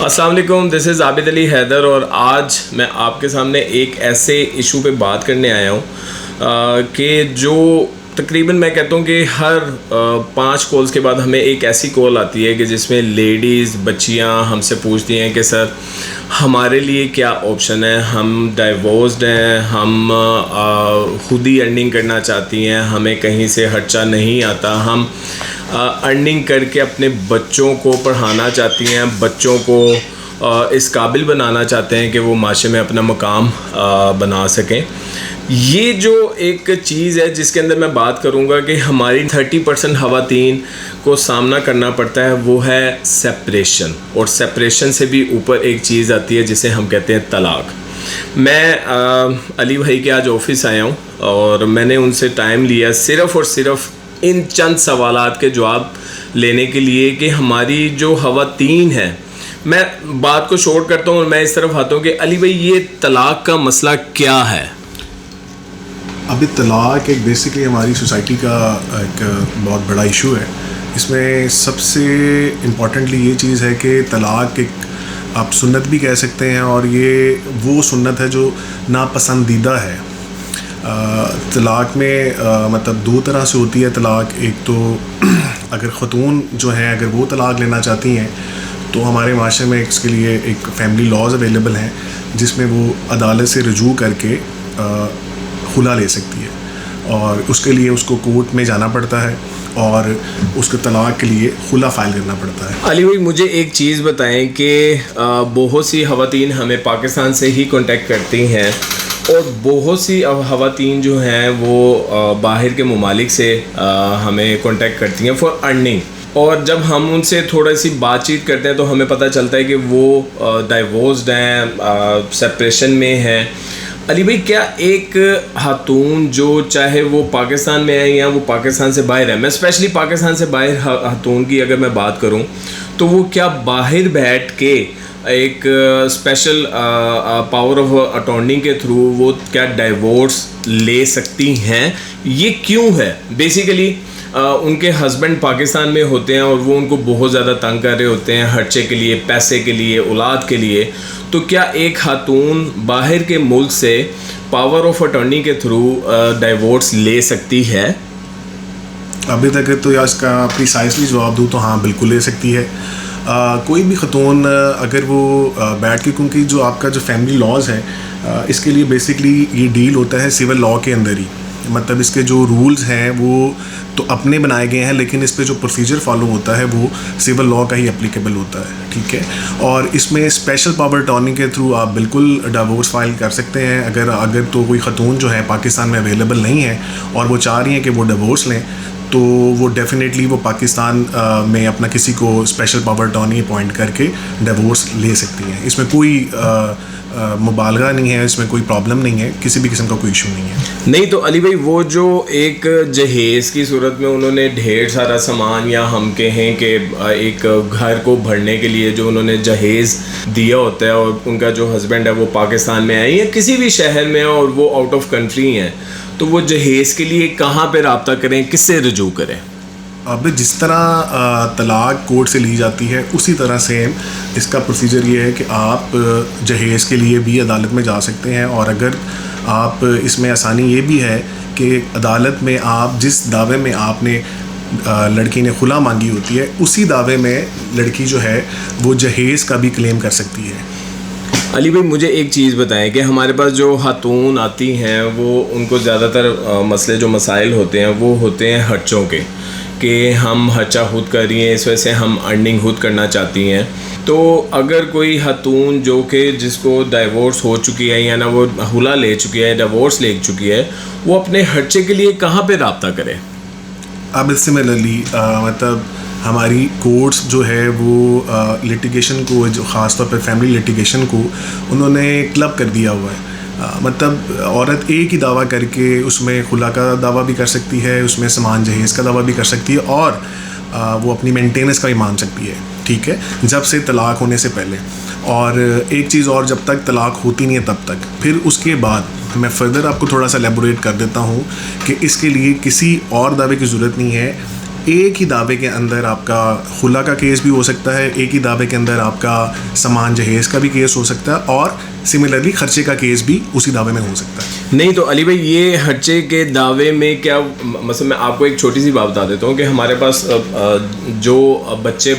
अस्सलाम वालेकुम, this is Abid Ali Haider और आज मैं आपके सामने एक ऐसे इशू पे बात करने आया हूँ कि जो तकरीबन मैं कहता हूँ कि हर 5 कॉल्स के बाद हमें एक ऐसी कॉल आती है कि जिसमें लेडीज़ बच्चियाँ हमसे पूछती हैं कि सर हमारे लिए क्या ऑप्शन है, हम डाइवोर्स्ड हैं, हम खुद ही अर्निंग करना चाहती हैं, हमें कहीं से खर्चा नहीं आता, हम अर्निंग करके अपने बच्चों को पढ़ाना चाहती हैं, बच्चों को इस काबिल बनाना चाहते हैं कि वो माशरे में अपना मकाम बना सकें। ये जो एक चीज़ है जिसके अंदर मैं बात करूँगा कि हमारी 30% ख़वातीन को सामना करना पड़ता है, वो है सेपरेशन। और सेपरेशन से भी ऊपर एक चीज़ आती है जिसे हम कहते हैं तलाक। मैं अली भाई के आज ऑफिस आया हूँ और मैंने उनसे टाइम लिया सिर्फ़ और सिर्फ इन चंद सवालात के जवाब लेने के लिए कि हमारी जो ख़वातीन है, मैं बात को शॉर्ट करता हूँ और मैं इस तरफ आता हूँ कि अली भाई ये तलाक का मसला क्या है? अभी तलाक एक बेसिकली हमारी सोसाइटी का एक बहुत बड़ा इशू है। इसमें सबसे इम्पॉर्टेंटली ये चीज़ है कि तलाक एक आप सुन्नत भी कह सकते हैं और ये वो सुन्नत है जो नापसंदीदा है। तलाक में मतलब 2 तरह से होती है तलाक। एक तो अगर ख़तून जो हैं अगर वो तलाक लेना चाहती हैं तो हमारे माशरे में इसके लिए एक फैमिली लॉज अवेलेबल हैं जिसमें वो अदालत से रुजू करके खुला ले सकती है और उसके लिए उसको कोर्ट में जाना पड़ता है और उसके तलाक के लिए खुला फ़ाइल करना पड़ता है। अली भाई मुझे एक चीज़ बताएं कि बहुत सी ख़वातीन हमें पाकिस्तान से ही कांटेक्ट करती हैं और बहुत सी ख़वातीन जो हैं वो बाहर के ममालिक से हमें कांटेक्ट करती हैं फॉर अर्निंग। और जब हम उनसे थोड़ी सी बातचीत करते हैं तो हमें पता चलता है कि वो डाइवोर्स्ड हैं, सेपरेशन में हैं। अली भाई क्या एक खातून जो चाहे वो पाकिस्तान में है या वो पाकिस्तान से बाहर है, मैं स्पेशली पाकिस्तान से बाहर खातून की अगर मैं बात करूं तो वो क्या बाहर बैठ के एक स्पेशल पावर ऑफ अटॉर्नी के थ्रू वो क्या डाइवोर्स ले सकती हैं? ये क्यों है? बेसिकली उनके हस्बैंड पाकिस्तान में होते हैं और वो उनको बहुत ज़्यादा तंग कर रहे होते हैं खर्चे के लिए, पैसे के लिए, औलाद के लिए। तो क्या एक खातून बाहर के मुल्क से पावर ऑफ अटॉर्नी के थ्रू डाइवोर्स ले सकती है? अभी तक तो या इसका प्रिसाइसली जवाब दूँ तो हाँ बिल्कुल ले सकती है। कोई भी ख़तून अगर वो बैठ के, क्योंकि जो आपका जो फैमिली लॉज है इसके लिए बेसिकली ये डील होता है सिविल लॉ के अंदर ही। मतलब इसके जो रूल्स हैं वो तो अपने बनाए गए हैं लेकिन इस पे जो प्रोसीजर फॉलो होता है वो सिविल लॉ का ही एप्लीकेबल होता है, ठीक है। और इसमें स्पेशल पावर अटॉर्नी के थ्रू आप बिल्कुल डाइवोर्स फाइल कर सकते हैं। अगर तो कोई ख़तून जो है पाकिस्तान में अवेलेबल नहीं है और वो चाह रही हैं कि वो डिवोर्स लें तो वो डेफिनेटली वो पाकिस्तान में अपना किसी को स्पेशल पावर अटॉर्नी अपॉइंट करके डिवोर्स ले सकती हैं। इसमें कोई मुबालगा नहीं है, इसमें कोई प्रॉब्लम नहीं है, किसी भी किस्म का कोई इशू नहीं है। नहीं तो अली भाई वो जो एक जहेज़ की सूरत में उन्होंने ढेर सारा सामान या हम कहें कि एक घर को भरने के लिए जो उन्होंने जहेज़ दिया होता है और उनका जो हस्बैंड है वो पाकिस्तान में है या किसी भी शहर में है और वो आउट ऑफ कंट्री हैं, तो वो जहेज़ के लिए कहाँ पे रब्ता करें, किससे रुजू करें? अब जिस तरह तलाक कोर्ट से ली जाती है उसी तरह सेम इसका प्रोसीजर ये है कि आप जहेज़ के लिए भी अदालत में जा सकते हैं। और अगर आप इसमें आसानी ये भी है कि अदालत में आप जिस दावे में आपने लड़की ने खुला मांगी होती है उसी दावे में लड़की जो है वो जहेज़ का भी क्लेम कर सकती है। अली भाई मुझे एक चीज़ बताएं कि हमारे पास जो खातून आती हैं वो उनको ज़्यादातर मसले जो मसाइल होते हैं वो होते हैं खर्चों के, कि हम खर्चा खुद कर रही हैं, इस वजह से हम अर्निंग खुद करना चाहती हैं। तो अगर कोई खातून जो कि जिसको डाइवोर्स हो चुकी है या ना वो हुला ले चुकी है, डिवोर्स ले चुकी है, वो अपने खर्चे के लिए कहाँ पे रब्ता करे? अब सिमिलरली मतलब हमारी कोर्ट्स जो है वो लिटिगेशन को, जो ख़ास तौर पर फैमिली लिटिगेशन को उन्होंने क्लब कर दिया हुआ है। मतलब औरत एक ही दावा करके उसमें खुला का दावा भी कर सकती है, उसमें सामान जहेज़ का दावा भी कर सकती है और वो अपनी मेंटेनेंस का भी मान सकती है, ठीक है, जब से तलाक होने से पहले। और एक चीज़ और, जब तक तलाक होती नहीं है तब तक। फिर उसके बाद मैं फर्दर आपको थोड़ा सा एलेबोरेट कर देता हूँ कि इसके लिए किसी और दावे की ज़रूरत नहीं है। एक ही दावे के अंदर आपका खुला का केस भी हो सकता है, एक ही दावे के अंदर आपका सामान जहेज़ का भी केस हो सकता है, और सिमिलरली खर्चे का केस भी उसी दावे में हो सकता है। नहीं तो अली भाई, ये खर्चे के दावे में क्या, मतलब मैं आपको एक छोटी सी बात बता देता हूँ कि हमारे पास जो बच्चे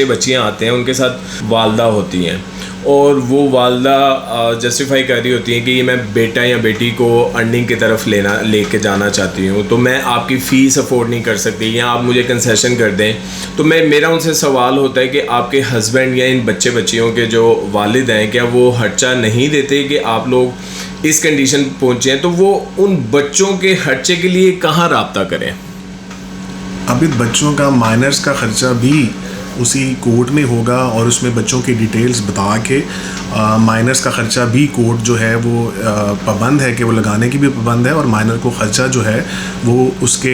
बच्चियाँ आते हैं उनके साथ वालदा होती हैं, और वो वालदा जस्टिफाई कर रही होती हैं कि ये मैं बेटा या बेटी को अर्निंग की तरफ लेके जाना चाहती हूँ, तो मैं आपकी फ़ीस अफोर्ड नहीं कर सकती या आप मुझे कंसेशन कर दें। तो मेरा उनसे सवाल होता है कि आपके हस्बैंड या इन बच्चे बच्चियों के जो वालिद हैं, क्या वो खर्चा नहीं देते कि आप लोग इस कंडीशन पहुँचे हैं, तो वो उन बच्चों के खर्चे के लिए कहाँ राब्ता करें? अभी बच्चों का माइनर्स का ख़र्चा भी उसी कोर्ट में होगा, और उसमें बच्चों की डिटेल्स बता के माइनर्स का ख़र्चा भी कोर्ट जो है वो पाबंद है कि वो लगाने की भी पाबंद है, और माइनर को ख़र्चा जो है वो उसके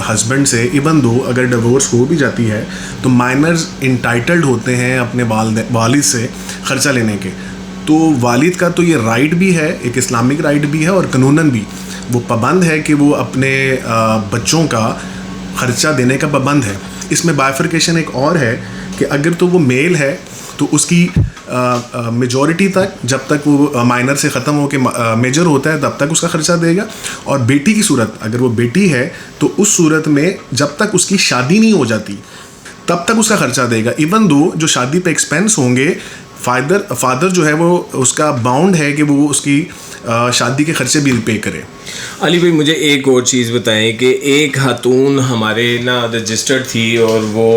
हस्बैंड से, इवन दो अगर डिवोर्स हो भी जाती है तो माइनर्स इंटाइटल्ड होते हैं अपने वालिद से ख़र्चा लेने के। तो वालिद का तो ये राइट भी है, एक इस्लामिक राइट भी है, और कानूनन भी वो पाबंद है कि वो अपने बच्चों का ख़र्चा देने का पाबंद है। इसमें बाइफर्केशन एक और है कि अगर तो वो मेल है तो उसकी मेजॉरिटी तक, जब तक वो माइनर से ख़त्म हो के मेजर होता है तब तक उसका ख़र्चा देगा, और बेटी की सूरत, अगर वो बेटी है तो उस सूरत में जब तक उसकी शादी नहीं हो जाती तब तक उसका ख़र्चा देगा। इवन दो जो शादी पे एक्सपेंस होंगे, फादर जो है वो उसका बाउंड है कि वो उसकी शादी के खर्चे भी पे करे। अली भाई, मुझे एक और चीज़ बताएं कि एक खातून हमारे ना रजिस्टर्ड थी और वो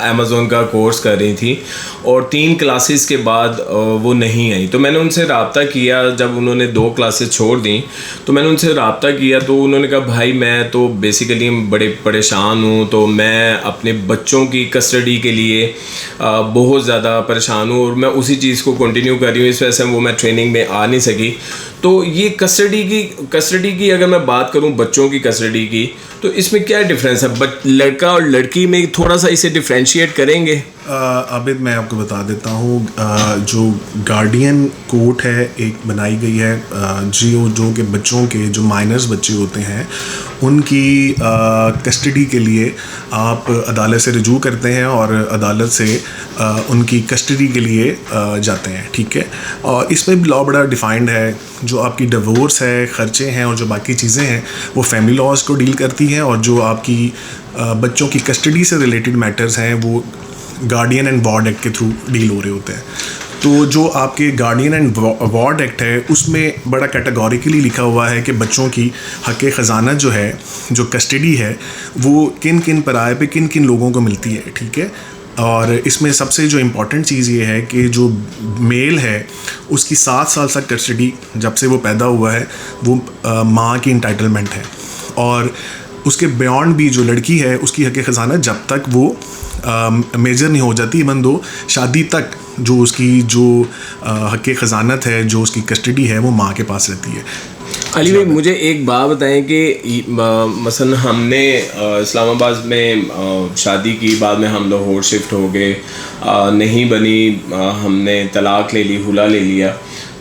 अमेज़ोन का कोर्स कर रही थी, और 3 क्लासेस के बाद वो नहीं आई। तो मैंने उनसे रब्ता किया, जब उन्होंने 2 क्लासेस छोड़ दी तो मैंने उनसे रब्ता किया, तो उन्होंने कहा भाई मैं तो बेसिकली बड़े परेशान हूँ, तो मैं अपने बच्चों की कस्टडी के लिए बहुत ज़्यादा परेशान हूँ, और मैं उसी चीज़ को कंटिन्यू कर रही हूँ, इस वजह से वो मैं ट्रेनिंग में आ नहीं सकी। तो ये कस्टडी की अगर मैं बात करूं, बच्चों की कस्टडी की, तो इसमें क्या डिफरेंस है? लड़का और लड़की में थोड़ा सा इसे डिफरेंशिएट करेंगे? आबिद, मैं आपको बता देता हूँ, जो गार्डियन कोर्ट है एक बनाई गई है, जो के बच्चों के जो माइनर्स बच्चे होते हैं उनकी कस्टडी के लिए आप अदालत से रजू करते हैं और अदालत से उनकी कस्टडी के लिए जाते हैं, ठीक है। और इसमें भी लॉ बड़ा डिफाइंड है, जो आपकी डिवोर्स है, ख़र्चे हैं और जो बाकी चीज़ें हैं वो फैमिली लॉज को डील करती हैं, और जो आपकी बच्चों की कस्टडी से रिलेटेड मैटर्स हैं वो गार्डियन एंड वार्ड एक्ट के थ्रू डील हो रहे होते हैं। तो जो आपके गार्डियन एंड वार्ड एक्ट है उसमें बड़ा कैटेगोरिकली लिखा हुआ है कि बच्चों की हक़ ख़जाना जो है, जो कस्टडी है, वो किन किन पराये पे किन किन लोगों को मिलती है, ठीक है। और इसमें सबसे जो इम्पॉर्टेंट चीज़ ये है कि जो मेल है उसकी 7 साल तक कस्टडी, जब से वो पैदा हुआ है, वो माँ की इंटाइटलमेंट है, और उसके बियॉन्ड भी जो लड़की है उसकी हक़ ख़जाना जब तक वो मेजर नहीं हो जाती, इवन दो शादी तक जो उसकी जो हक़ ख़जानत है, जो उसकी कस्टडी है, वो माँ के पास रहती है। अली भाई, मुझे एक बात बताएं कि मसलन हमने इस्लामाबाद में शादी की, बाद में हम लाहौर शिफ्ट हो गए, नहीं बनी, हमने तलाक़ ले ली, हुला ले लिया,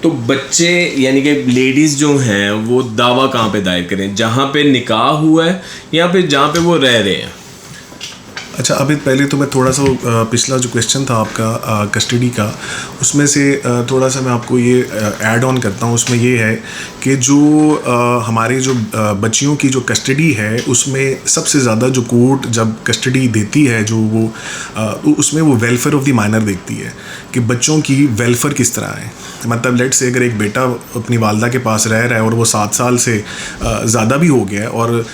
तो बच्चे यानी कि लेडीज़ जो हैं वो दावा कहाँ पे दायर करें? जहाँ पे निकाह हुआ है या फिर जहाँ पे वो रह रहे हैं? अच्छा, अभी पहले तो मैं थोड़ा सा पिछला जो क्वेश्चन था आपका कस्टडी का, उसमें से थोड़ा सा मैं आपको ये ऐड ऑन करता हूँ। उसमें ये है कि जो हमारे जो बच्चियों की जो कस्टडी है उसमें सबसे ज़्यादा जो कोर्ट जब कस्टडी देती है, जो वो उसमें वो वेलफेयर ऑफ द माइनर देखती है कि बच्चों की वेलफेयर किस तरह है। मतलब लेट से अगर एक बेटा अपनी वालदा के पास रह रहा है और वो 7 साल से ज़्यादा भी हो गया है, और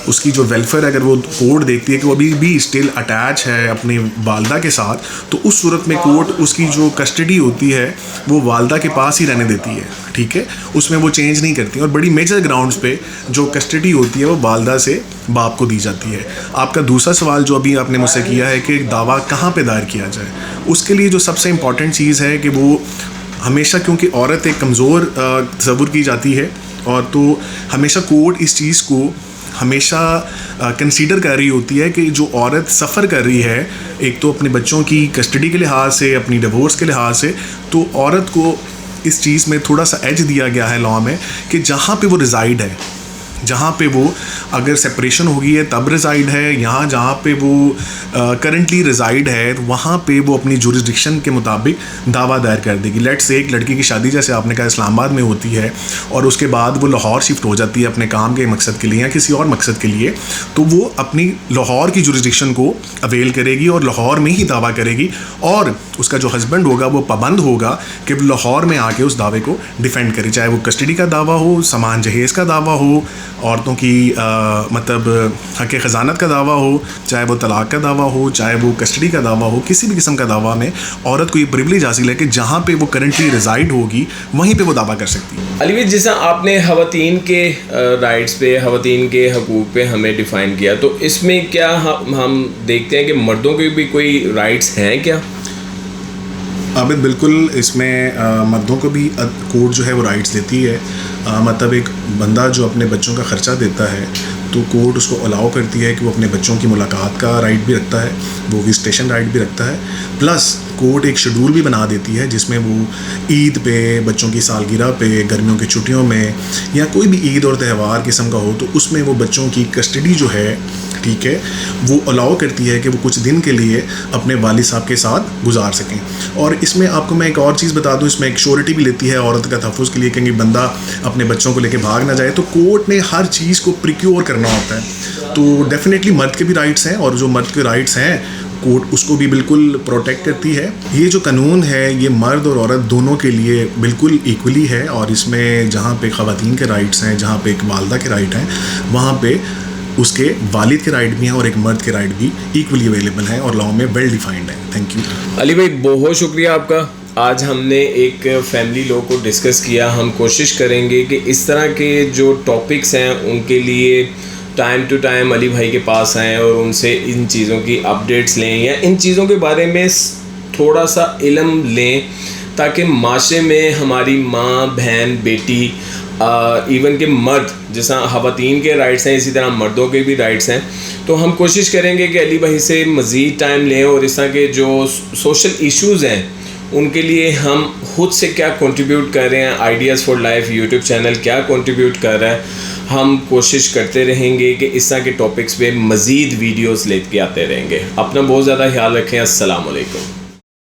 उसकी जो वेलफेयर अगर वो कोर्ट देखती है कि वो अभी भी स्टिल अटैच है अपनी वालदा के साथ, तो उस सूरत में कोर्ट उसकी जो कस्टडी होती है वो वालदा के पास ही रहने देती है, ठीक है। उसमें वो चेंज नहीं करती, और बड़ी मेजर ग्राउंड्स पे जो कस्टडी होती है वो वालदा से बाप को दी जाती है। आपका दूसरा सवाल जो अभी आपने मुझसे किया है कि दावा कहाँ पे दायर किया जाए, उसके लिए जो सबसे इम्पॉर्टेंट चीज़ है कि वो हमेशा, क्योंकि औरत एक कमज़ोर तस्वुर की जाती है, और तो हमेशा कोर्ट इस चीज़ को हमेशा कंसीडर कर रही होती है कि जो औरत सफ़र कर रही है, एक तो अपने बच्चों की कस्टडी के लिहाज से, अपनी डिवोर्स के लिहाज से, तो औरत को इस चीज़ में थोड़ा सा एज दिया गया है लॉ में कि जहाँ पे वो रिज़ाइड है, जहाँ पे वो अगर सेपरेशन होगी है तब रिज़ाइड है, यहाँ जहाँ पे वो करंटली रिज़ाइड है वहाँ पे वो अपनी जुरिस्डिक्शन के मुताबिक दावा दायर कर देगी। लेट्स से एक लड़की की शादी जैसे आपने कहा इस्लामाबाद में होती है और उसके बाद वो लाहौर शिफ्ट हो जाती है अपने काम के मकसद के लिए या किसी और मकसद के लिए, तो वो अपनी लाहौर की जुरिस्डिक्शन को अवेल करेगी और लाहौर में ही दावा करेगी और उसका जो हस्बैंड होगा वो पाबंद होगा कि वो लाहौर में आके उस दावे को डिफेंड करे, चाहे वो कस्टडी का दावा हो, सामान जहेज़ का दावा हो, औरतों की मतलब हक़ ख़ज़ानत का दावा हो, चाहे वो तलाक़ का दावा हो, चाहे वो कस्टडी का दावा हो, किसी भी किस्म का दावा में औरत को ये प्रिविलेज हासिल है कि जहाँ पे वो करंटली रिज़ाइड होगी वहीं पे वो दावा कर सकती है। अली भाई, जैसा आपने ख़वातीन के राइट्स पे, ख़वातीन के हकूक़ पे हमें डिफ़ाइन किया, तो इसमें क्या हम देखते हैं कि मर्दों के भी कोई राइट्स हैं क्या? आबिद, बिल्कुल इसमें मर्दों को भी कोर्ट जो है वो राइट्स देती है। मतलब एक बंदा जो अपने बच्चों का ख़र्चा देता है तो कोर्ट उसको अलाउ करती है कि वो अपने बच्चों की मुलाकात का राइट भी रखता है, वो विजिटेशन राइट भी रखता है, प्लस कोर्ट एक शेड्यूल भी बना देती है जिसमें वो ईद पे, बच्चों की सालगिरह पे, गर्मियों की छुट्टियों में या कोई भी ईद और त्यौहार किस्म का हो तो उसमें वो बच्चों की कस्टडी जो है, ठीक है, वो अलाउ करती है कि वो कुछ दिन के लिए अपने वालिद साहब के साथ गुजार सकें। और इसमें आपको मैं एक और चीज़ बता दूं, इसमें एक श्योरिटी भी लेती है औरत का तहफ़्फ़ुज़ के लिए कि बंदा अपने बच्चों को लेके भाग ना जाए, तो कोर्ट ने हर चीज़ को प्रिक्योर करना होता है। तो डेफिनेटली मर्द के भी राइट्स हैं और जो मर्द के राइट्स हैं कोर्ट उसको भी बिल्कुल प्रोटेक्ट करती है। ये जो कानून है ये मर्द और औरत दोनों के लिए बिल्कुल इक्वली है और इसमें जहाँ पे ख़वातीन के राइट्स हैं, जहाँ पे एक वालदा के राइट हैं, वहाँ पे उसके वालिद के राइट भी हैं और एक मर्द के राइट भी इक्वली अवेलेबल हैं और लॉ में वेल डिफाइंड है। थैंक यू अली भाई, बहुत शुक्रिया आपका। आज हमने एक फैमिली लॉ को डिस्कस किया। हम कोशिश करेंगे कि इस तरह के जो टॉपिक्स हैं उनके लिए टाइम टू टाइम अली भाई के पास आएँ और उनसे इन चीज़ों की अपडेट्स लें या इन चीज़ों के बारे में थोड़ा सा इल्म लें ताकि माशरे में हमारी माँ, बहन, बेटी, इवन के मर्द, जैसा ख़वातीन के राइट्स हैं इसी तरह मर्दों के भी राइट्स हैं। तो हम कोशिश करेंगे कि अली भाई से मज़ीद टाइम लें और इस तरह के जो सोशल इश्यूज़ हैं उनके लिए हम खुद से क्या कंट्रीब्यूट कर रहे हैं, ideas for life YouTube channel क्या कंट्रीब्यूट कर रहा है, हम कोशिश करते रहेंगे कि इस तरह के टॉपिक्स पे मज़ीद वीडियोज़ लेके आते रहेंगे। अपना बहुत ज़्यादा ख्याल रखें। अस्सलाम वालेकुम।